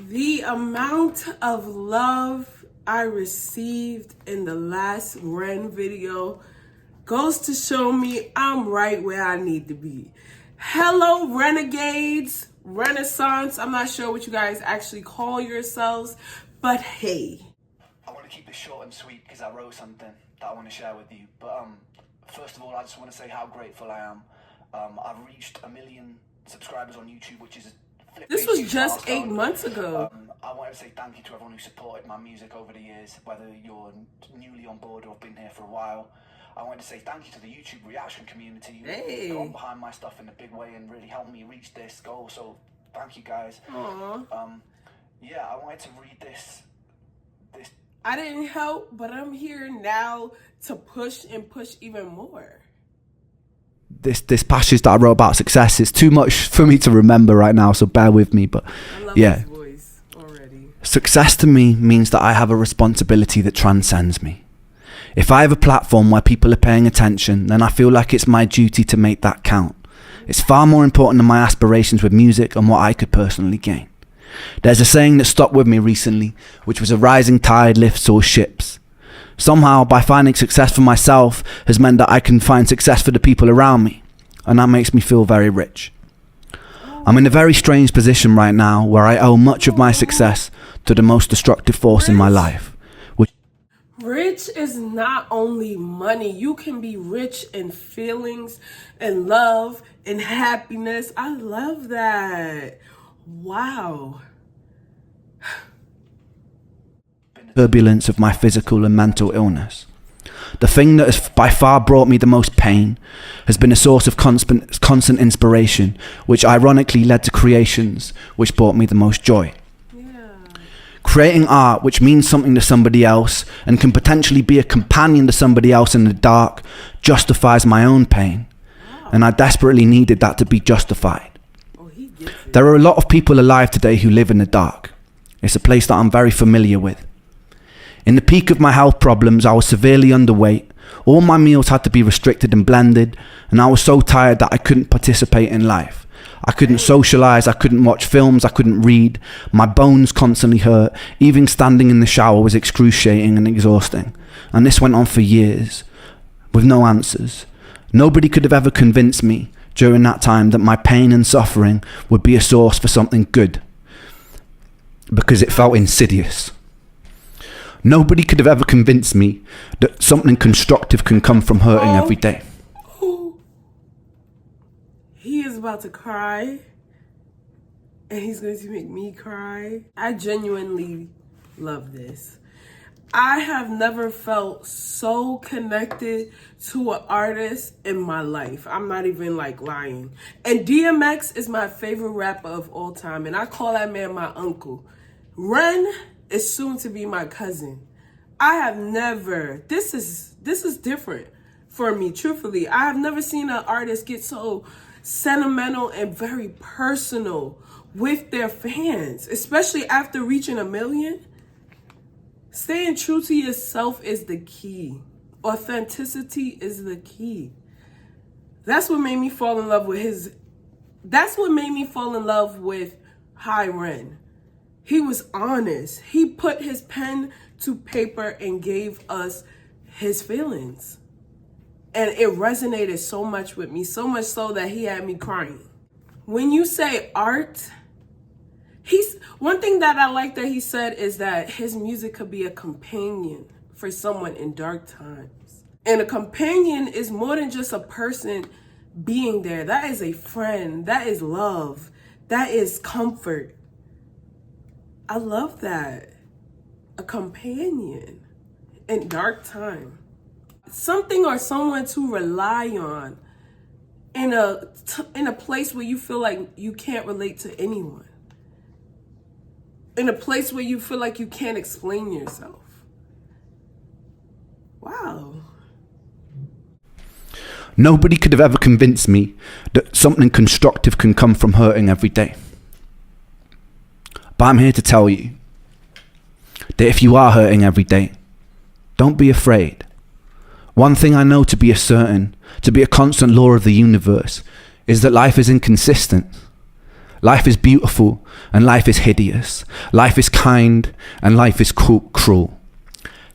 The amount of love I received in the last Ren video goes to show me I'm right where I need to be. Hello, renegades, renaissance. I'm not sure what you guys actually call yourselves, but hey. I want to keep this short and sweet because I wrote something that I want to share with you. But first of all, I just want to say how grateful I am. I've reached 1 million subscribers on YouTube, which is this was just 8 months ago. I want to say thank you to everyone who supported my music over the years, whether you're newly on board or have been here for a while. I want to say thank you to the YouTube reaction community who've gone behind my stuff in a big way and really helped me reach this goal. So thank you guys. Yeah, I wanted to read this. I didn't help, but I'm here now to push and push even more. This passage that I wrote about success is too much for me to remember right now, so bear with me. But I love yeah, his voice already. Success to me means that I have a responsibility that transcends me. If I have a platform where people are paying attention, then I feel like it's my duty to make that count. It's far more important than my aspirations with music and what I could personally gain. There's a saying that stuck with me recently, which was a rising tide lifts all ships. Somehow, by finding success for myself has meant that I can find success for the people around me, and that makes me feel very rich. I'm in a very strange position right now where I owe much of my success to the most destructive force in my life. Rich is not only money. You can be rich in feelings and love and happiness. I love that. Wow. Turbulence of my physical and mental illness. The thing that has by far brought me the most pain has been a source of constant inspiration, which ironically led to creations which brought me the most joy. Creating art which means something to somebody else and can potentially be a companion to somebody else in the dark justifies my own pain, and I desperately needed that to be justified. There are a lot of people alive today who live in the dark. It's a place that I'm very familiar with. In the peak of my health problems, I was severely underweight. All my meals had to be restricted and blended, and I was so tired that I couldn't participate in life. I couldn't socialize, I couldn't watch films, I couldn't read. My bones constantly hurt. Even standing in the shower was excruciating and exhausting. And this went on for years, with no answers. Nobody could have ever convinced me during that time that my pain and suffering would be a source for something good, because it felt insidious. Nobody could have ever convinced me that something constructive can come from hurting every day. He is about to cry, and he's going to make me cry. I genuinely love this. I have never felt so connected to an artist in my life. I'm not even lying. And DMX is my favorite rapper of all time, and I call that man my uncle. Ren is soon to be my cousin. I have never, this is different for me, truthfully. I have never seen an artist get so sentimental and very personal with their fans, especially after reaching 1 million. Staying true to yourself is the key. Authenticity is the key. That's what made me fall in love with High Ren. He was honest. He put his pen to paper and gave us his feelings. And it resonated so much with me, so much so that he had me crying. When you say art, one thing that I like that he said is that his music could be a companion for someone in dark times. And a companion is more than just a person being there. That is a friend. That is love. That is comfort. I love that. A companion in dark time. Something or someone to rely on in a place where you feel like you can't relate to anyone. In a place where you feel like you can't explain yourself. Wow. Nobody could have ever convinced me that something constructive can come from hurting every day. But I'm here to tell you that if you are hurting every day, don't be afraid. One thing I know to be a certain, to be a constant law of the universe, is that life is inconsistent. Life is beautiful and life is hideous. Life is kind and life is cruel.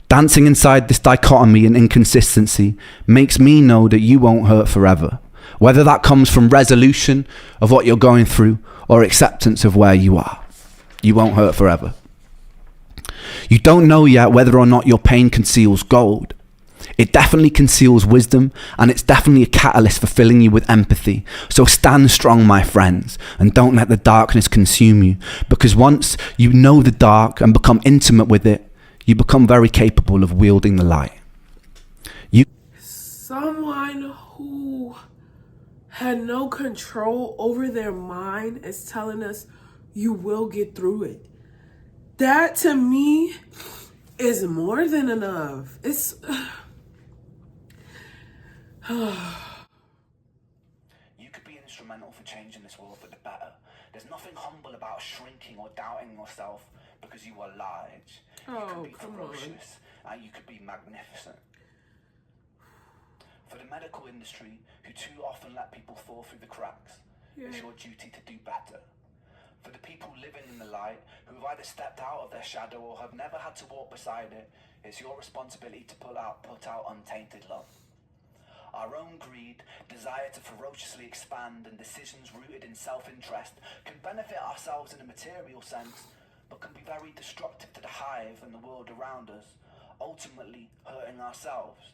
Dancing inside this dichotomy and inconsistency makes me know that you won't hurt forever. Whether that comes from resolution of what you're going through or acceptance of where you are. You won't hurt forever. You don't know yet whether or not your pain conceals gold. It definitely conceals wisdom, and it's definitely a catalyst for filling you with empathy. So stand strong, my friends, and don't let the darkness consume you, because once you know the dark and become intimate with it, you become very capable of wielding the light. Someone who had no control over their mind is telling us you will get through it. That to me is more than enough. It's You could be instrumental for changing this world for the better. There's nothing humble about shrinking or doubting yourself because you are large. You could be ferocious and you could be magnificent. For the medical industry, who too often let people fall through the cracks, it's your duty to do better. For the people living in the light, who have either stepped out of their shadow or have never had to walk beside it, it's your responsibility to put out untainted love. Our own greed, desire to ferociously expand, and decisions rooted in self-interest can benefit ourselves in a material sense, but can be very destructive to the hive and the world around us, ultimately hurting ourselves.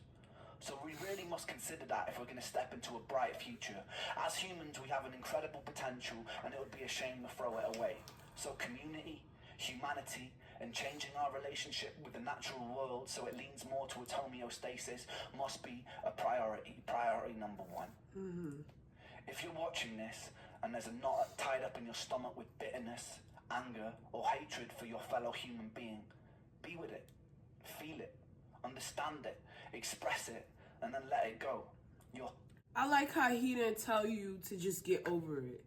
So we really must consider that if we're going to step into a bright future. As humans, we have an incredible potential, and it would be a shame to throw it away. So community, humanity, and changing our relationship with the natural world so it leans more towards homeostasis must be a priority number one. If you're watching this and there's a knot tied up in your stomach with bitterness, anger, or hatred for your fellow human being, be with it, feel it, understand it, express it, and then let it go. I like how he didn't tell you to just get over it.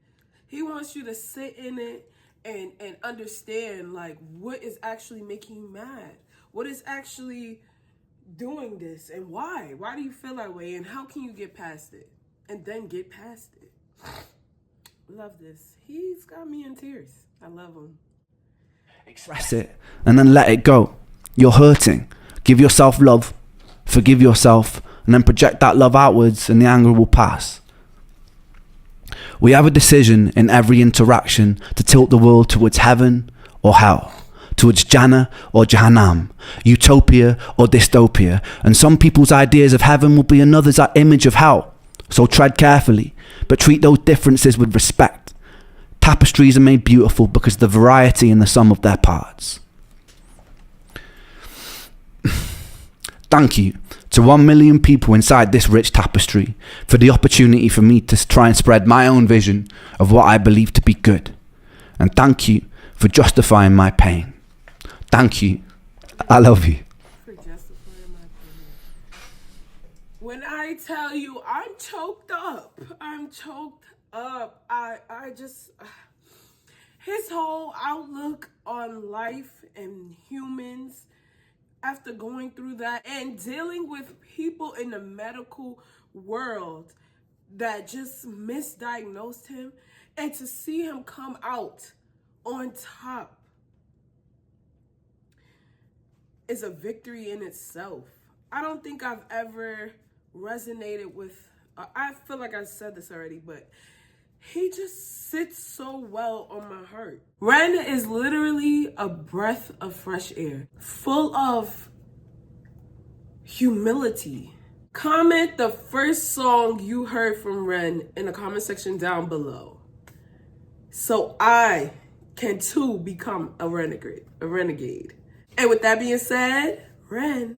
He wants you to sit in it and understand, like, what is actually making you mad? What is actually doing this, and why? Why do you feel that way, and how can you get past it? And then get past it. Love this. He's got me in tears. I love him. Express it and then let it go. You're hurting. Give yourself love. Forgive yourself, and then project that love outwards, and the anger will pass. We have a decision in every interaction to tilt the world towards heaven or hell, towards Jannah or Jahannam, utopia or dystopia, and some people's ideas of heaven will be another's image of hell. So tread carefully, but treat those differences with respect. Tapestries are made beautiful because of the variety in the sum of their parts. Thank you to 1 million people inside this rich tapestry for the opportunity for me to try and spread my own vision of what I believe to be good. And thank you for justifying my pain. Thank you. I love you. For justifying my pain. When I tell you I'm choked up, I just, his whole outlook on life and humans after going through that and dealing with people in the medical world that just misdiagnosed him, and to see him come out on top is a victory in itself. I don't think I've ever resonated with, I feel like I said this already, but he just sits so well on my heart. Ren is literally a breath of fresh air, full of humility. Comment the first song you heard from Ren in the comment section down below, so I can too become a renegade. And with that being said, Ren.